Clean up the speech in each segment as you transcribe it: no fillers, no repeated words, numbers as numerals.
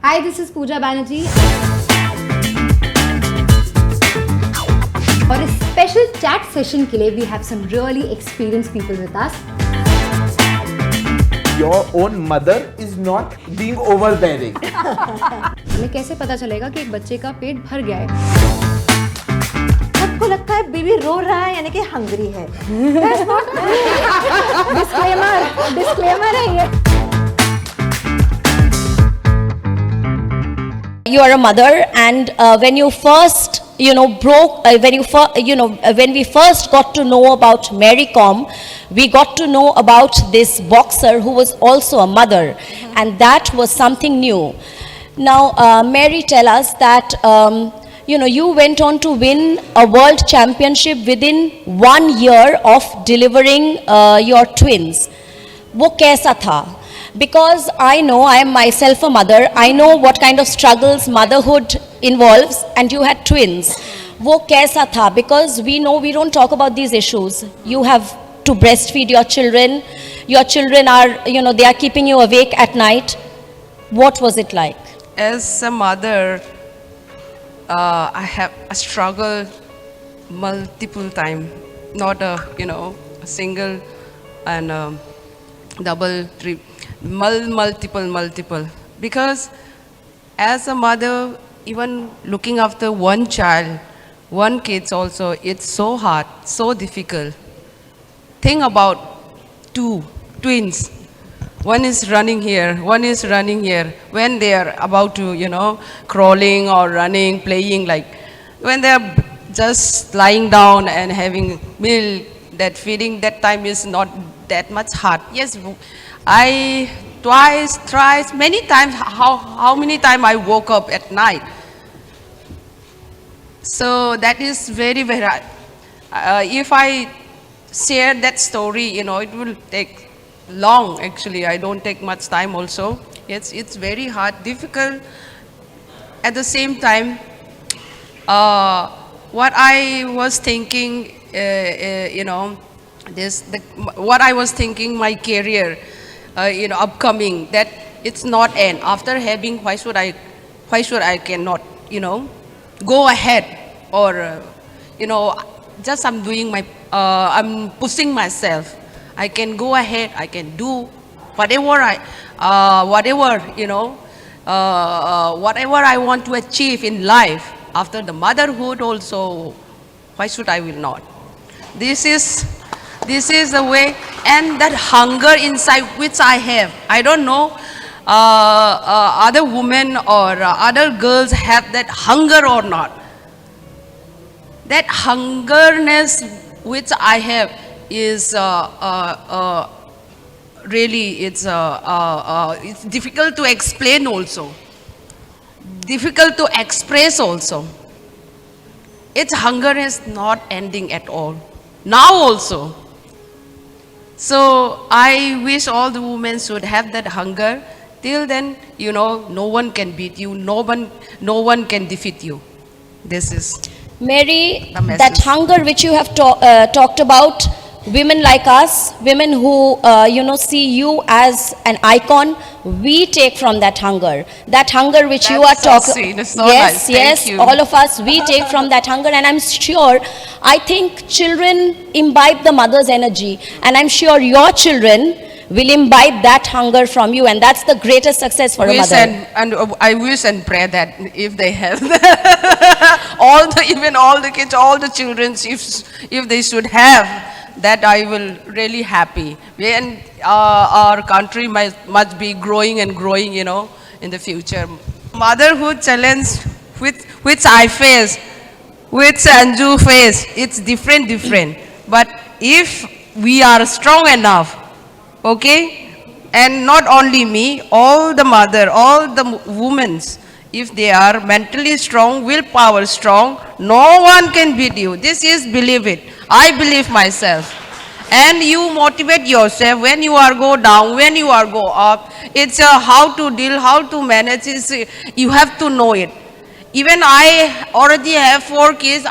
Hi, this is Pooja Banerjee. For a special chat session के लिए we have some really experienced people with us. Your own mother is not being overbearing. हमें कैसे पता चलेगा कि एक बच्चे का पेट भर गया है? सबको लगता है बेबी रो रहा है यानी कि हंग्री है. डिस्क्लेमर है ये. You are a mother, and when you first, when we first got to know about Mary Kom, we got to know about this boxer who was also a mother, and that was something new. Now, Mary, tell us that you went on to win a world championship within 1 year of delivering your twins. वो कैसा था? Because I know, I am myself a mother, I know what kind of struggles motherhood involves, and you had twins. वो कैसा था? Because we know we don't talk about these issues. You have to breastfeed your children are, they are keeping you awake at night. What was it like? As a mother, I have a struggle multiple time, not a single and double, multiple. Because as a mother, even looking after one child, one kids also, it's so hard, so difficult. Think about two twins. One is running here, one is running here. When they are about to, crawling or running, playing, like when they are just lying down and having milk, that feeding, that time is not that much hard. Yes, I twice, thrice, many times, how many times I woke up at night. So that is very, very hard. If I share that story, it will take long actually. I don't take much time also. It's very hard, difficult. At the same time, what I was thinking, what I was thinking, my career, upcoming, that it's not end. After having, why should I cannot, go ahead or, just I'm doing I'm pushing myself. I can go ahead, I can do whatever whatever I want to achieve in life. After the motherhood also, why should I will not? This is the way, and that hunger inside which I have. I don't know other women or other girls have that hunger or not. That hungerness which I have is really, it's difficult to explain also, difficult to express also. Its hunger is not ending at all, now also. So I wish all the women should have that hunger. Till then, no one can beat you, no one can defeat you. This is Mary, the message. that hunger which you have talked about, women like us, women who see you as an icon, we take from that hunger which you are That's so talking. sweet. It's so nice. Yes, Thank you. all of us, we take from that hunger, and I'm sure, I think children imbibe the mother's energy, and I'm sure your children will imbibe that hunger from you, and that's the greatest success for a mother. And I wish and pray that if they have even all the kids, all the children, if they should have that, I will really happy. And our country must be growing and growing, in the future. Motherhood challenge which I face, which Anju face, it's different. But if we are strong enough, okay, and not only me, all the mother, all the women, if they are mentally strong, willpower strong, no one can beat you. This is, believe it. I believe myself. And you motivate yourself when you are go down, when you are go up. It's how to deal, how to manage. You have to know it. Even I already have 4 kids.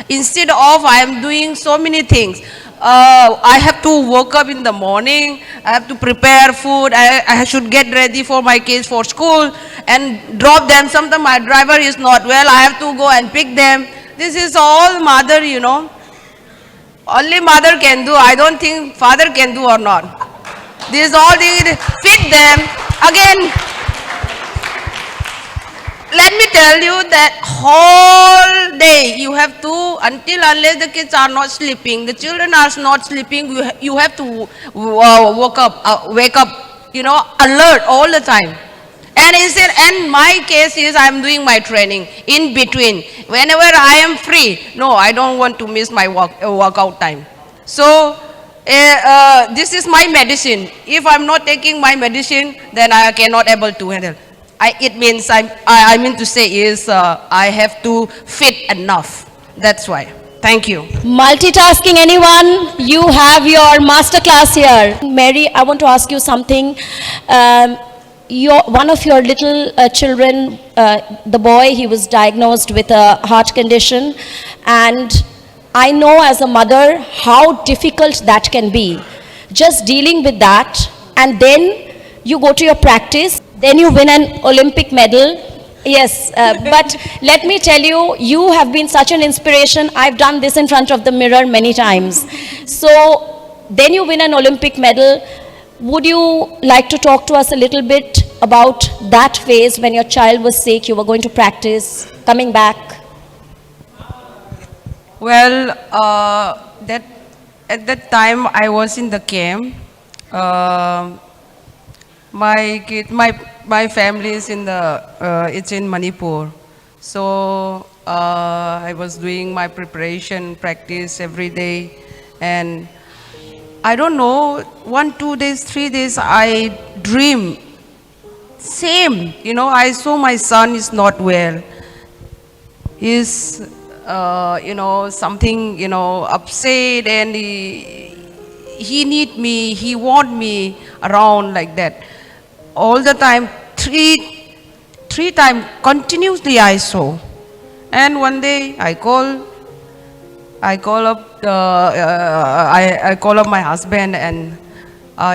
Instead of I am doing so many things. I have to wake up in the morning, I have to prepare food, I should get ready for my kids for school, and drop them. Sometimes my driver is not well, I have to go and pick them. This is all mother, you know. Only mother can do. I don't think father can do or not. This is all they feed them. Again, let me tell you that whole day you have to, unless the kids are not sleeping, the children are not sleeping, you have to wake up, you know, alert all the time. And my case is I am doing my training in between. Whenever I am free, no, I don't want to miss my workout time. So this is my medicine. If I'm not taking my medicine, then I cannot able to handle. It means I mean to say is I have to fit enough. That's why. Thank you. Multitasking, anyone? You have your master class here. Mary, I want to ask you something. One of your little children, the boy, he was diagnosed with a heart condition, and I know as a mother how difficult that can be. Just dealing with that, and then you go to your practice, then you win an Olympic medal. Yes, but let me tell you, you have been such an inspiration. I've done this in front of the mirror many times. So then you win an Olympic medal. Would you like to talk to us a little bit about that phase when your child was sick, you were going to practice, coming back? Well, at that time I was in the camp. My family is in it's in Manipur. So I was doing my preparation, practice every day, and I don't know, 1, 2 days, 3 days, I dream. Same, you know, I saw my son is not well. He's, you know, something, you know, upset, and he need me, he want me around like that. All the time, three times continuously I saw. And one day I call up my husband, and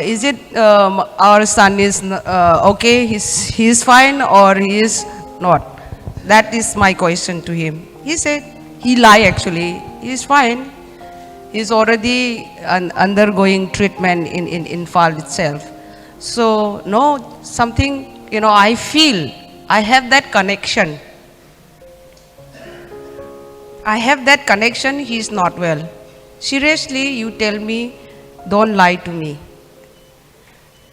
is it our son is okay? He's fine or he is not? That is my question to him. He said he lied actually. He's fine. He's already undergoing treatment in Phal itself. So no, something, you know, I feel I have that connection. I have that connection, he is not well. Seriously, you tell me, don't lie to me.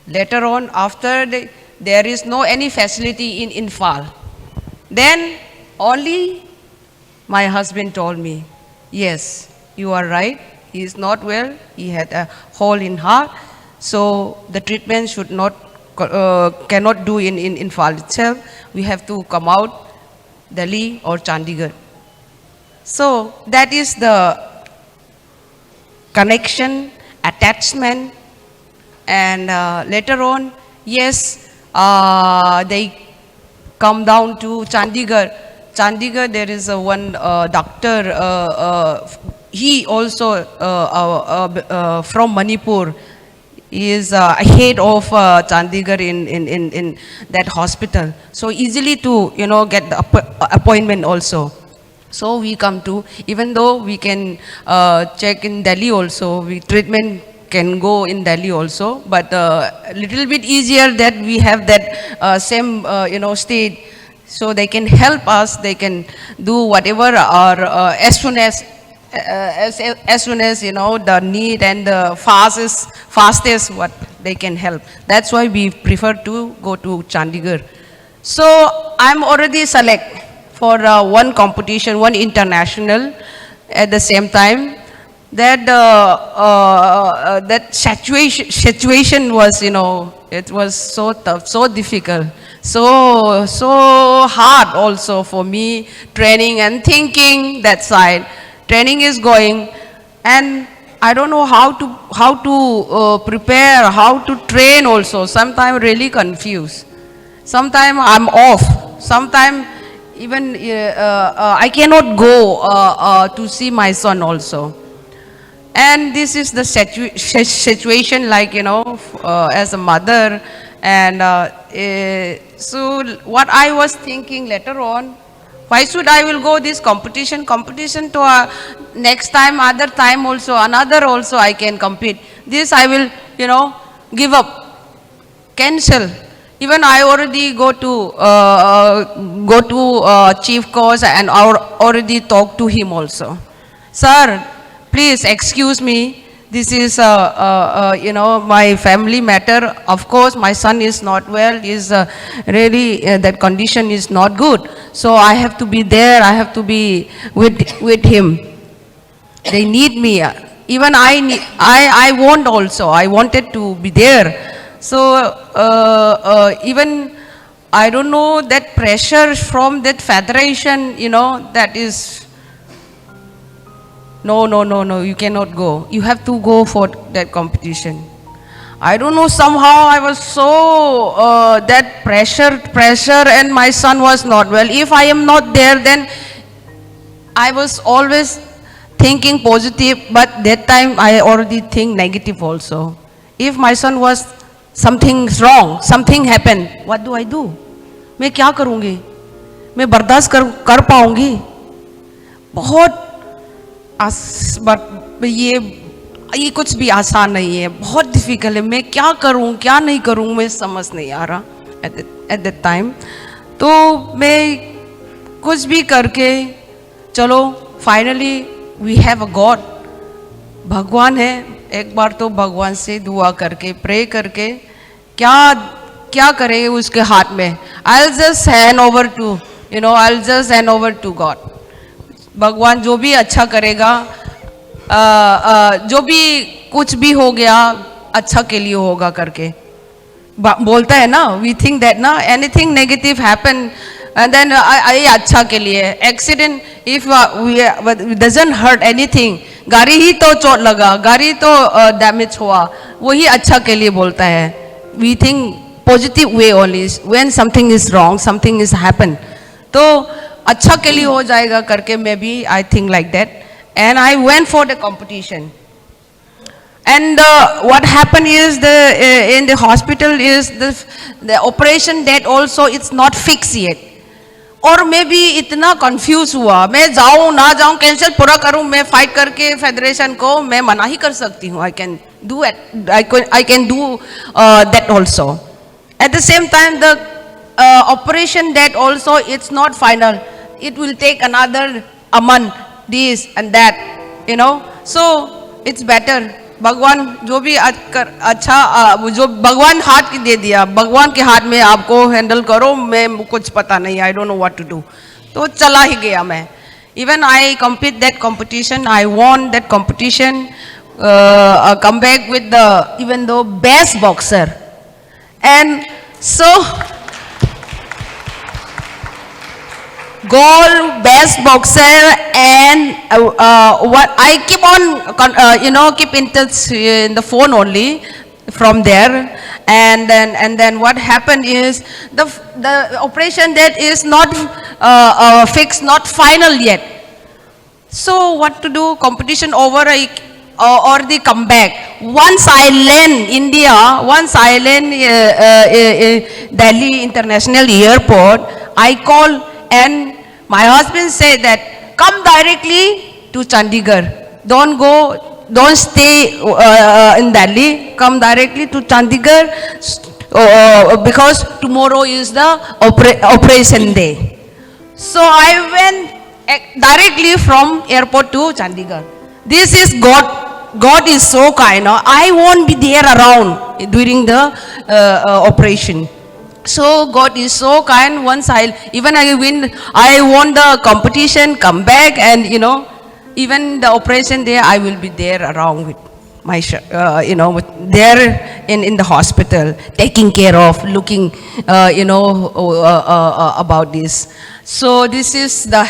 Later on, after there is no any facility in Phal, then only my husband told me, yes, you are right, he is not well, he had a hole in heart, so the treatment should not, cannot do in Phal itself, we have to come out, Delhi or Chandigarh. So that is the connection, attachment, and later on, yes, they come down to Chandigarh. Chandigarh, there is one doctor, he also from Manipur. He is head of Chandigarh in that hospital. So easily to, you know, get the appointment also. So we come to, even though we can check in Delhi also, treatment can go in Delhi also, but a little bit easier that we have that same, you know, state, so they can help us, they can do whatever, or as soon as, you know, the need and the fastest what they can help. That's why we prefer to go to Chandigarh. So I'm already select for one competition, one international at the same time. That that situation was, you know, it was so tough, so difficult, so hard also for me, training and thinking that side. Training is going, and I don't know how to prepare, how to train also. Sometimes really confused. Sometimes I'm off. Sometimes even I cannot go to see my son also. And this is the situation, like, you know, as a mother, And so what I was thinking later on, why should I will go this competition to next time, other time also, another also I can compete. This I will, give up, cancel. Even I already go to chief coach and already talk to him also. Sir, please excuse me. This is, my family matter. Of course, my son is not well. Is really that condition is not good. So I have to be there. I have to be with him. They need me. Even I want also. I wanted to be there. So even I don't know that pressure from that federation. That is. No, you cannot go. You have to go for that competition. I don't know, somehow I was so, that pressure and my son was not well. If I am not there, then I was always thinking positive, but that time I already think negative also. If my son was, something's wrong, something happened, what do I do? मैं क्या करूँगी? मैं बर्दाश्त कर पाऊँगी? बहुत ये कुछ भी आसान नहीं है, बहुत डिफिकल्ट है. मैं क्या करूं क्या नहीं करूं, मैं समझ नहीं आ रहा एट दैट टाइम. तो मैं कुछ भी करके, चलो finally we have a god, भगवान है. एक बार तो भगवान से दुआ करके, प्रे करके, क्या करें उसके हाथ में. I will just hand over to God. भगवान जो भी अच्छा करेगा, जो भी कुछ भी हो गया अच्छा के लिए होगा करके बोलता है ना. वी थिंक दैट ना, anything negative happen and then ये अच्छा के लिए. Accident if doesn't hurt anything, गाड़ी ही तो चोट लगा, गाड़ी तो डैमेज हुआ, वही अच्छा के लिए बोलता है. We think positive way only. When something is wrong, something is happen, तो अच्छा के लिए हो जाएगा करके मैं भी I think like that. And I went for the competition. And what happened is in the hospital is the operation date also it's not fixed yet. और मैं भी इतना कंफ्यूज हुआ, मैं जाऊँ ना जाऊँ, कैंसिल पूरा करूँ. मैं फाइट करके फेडरेशन को मैं मना ही कर सकती हूँ. I can do that also. At the same time, the operation date also it's not final. It will take another a month, this and that, So it's better. भगवान जो भी अच्छा जो भगवान हाथ दे दिया, भगवान के हाथ में आपको हैंडल करो. मैं कुछ पता नहीं, I don't know what to do. तो चला ही गया मैं. Even I compete that competition, I won that competition, come back with the even though best boxer. And so gold, best boxer, and what I keep on, keep in touch in the phone only from there. And then what happened is the operation that is not fixed, not final yet. So what to do? Competition over or the comeback. Once I land India, once I land Delhi International Airport, I call. And my husband said that come directly to Chandigarh. Don't stay in Delhi. Come directly to Chandigarh because tomorrow is the operation day. So I went directly from airport to Chandigarh. This is God. God is so kind. I won't be there around during the operation. So God is so kind. Once I won the competition, come back, and even the operation day, I will be there around with my, there in the hospital, taking care of, looking, about this. So this is the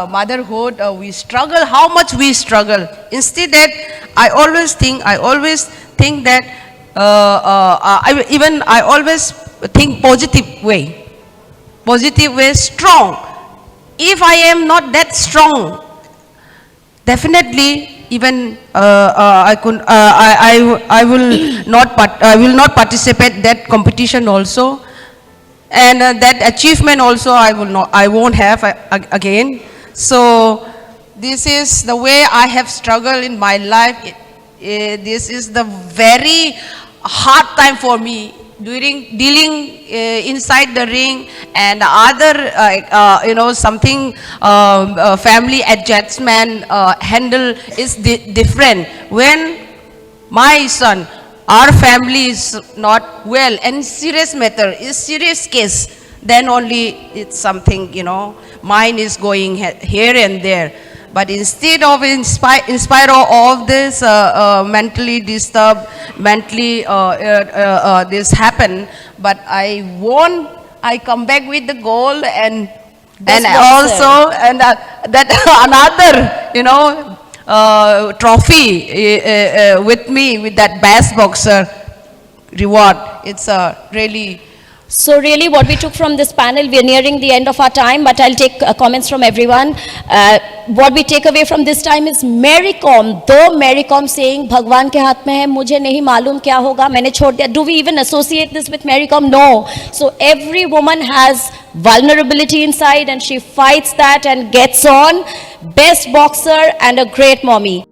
motherhood. We struggle. How much we struggle. Instead that, I always think that I always think positive way, strong. If I am not that strong, definitely even I will not participate that competition also. And that achievement also I won't have again. So this is the way I have struggled in my life. This is the very hard time for me during dealing inside the ring and other something family adjustment handle is different. When my son, our family is not well and serious matter, is serious case, then only it's something, mine is going here and there. But instead of in spite of all this mentally disturbed, mentally this happen, but I won, I come back with the gold and also and that another, trophy with me, with that best boxer reward. It's really. So really what we took from this panel, we are nearing the end of our time, but I'll take comments from everyone. What we take away from this time is Mary Kom, though Mary Kom saying भगवान के हाथ में है, मुझे नहीं मालूम क्या होगा, मैंने छोड़ दिया. Do we even associate this with Mary Kom? No. So every woman has vulnerability inside and she fights that and gets on. Best boxer and a great mommy.